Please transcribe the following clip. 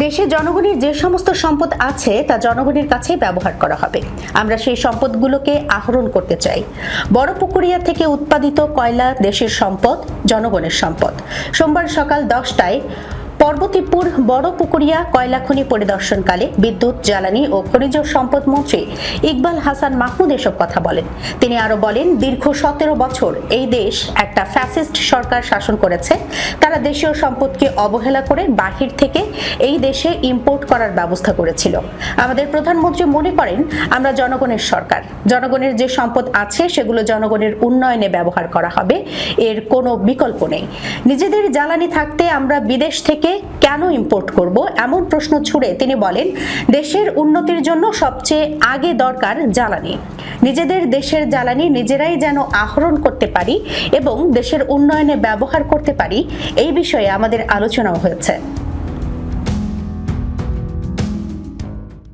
দেশে জনগণের যে সমস্ত সম্পদ আছে তা জনগণের কাছে ব্যবহার করা হবে। আমরা সেই সম্পদগুলোকে আহরণ করতে চাই। বড়পুকুরিয়া থেকে উৎপাদিত কয়লা দেশের সম্পদ, জনগণের সম্পদ। সোমবার সকাল 10টায় পর্বতীপুর বড়পুকুরিয়া কয়লা খনি পরিদর্শনকালে বিদ্যুৎ, জ্বালানি ও খনিজ সম্পদ মন্ত্রী ইকবাল হাসান মাহমুদ এসব কথা বলেন। তিনি আরো বলেন, দীর্ঘ 17 বছর এই দেশ একটা ফ্যাসিস্ট সরকার শাসন করেছে। তারা দেশীয় সম্পদকে অবহেলা করে বাহির থেকে এই দেশে ইম্পোর্ট করার ব্যবস্থা করেছিল। আমাদের প্রধানমন্ত্রী মনে করেন আমরা জনগণের সরকার। জনগণের যে সম্পদ আছে সেগুলো জনগণের উন্নয়নে ব্যবহার করা হবে, এর কোনো বিকল্প নেই। নিজেদের জ্বালানি থাকতে আমরা বিদেশ থেকে কেন ইম্পোর্ট করব, এমন প্রশ্ন ছুড়ে তিনি বলেন, দেশের উন্নতির জন্য সবচেয়ে আগে দরকার জ্বালানি। নিজেদের দেশের জ্বালানি নিজেরাই যেন আহরণ করতে পারি এবং দেশের উন্নয়নে ব্যবহার করতে পারি, এই বিষয়ে আমাদের আলোচনাও হয়েছে।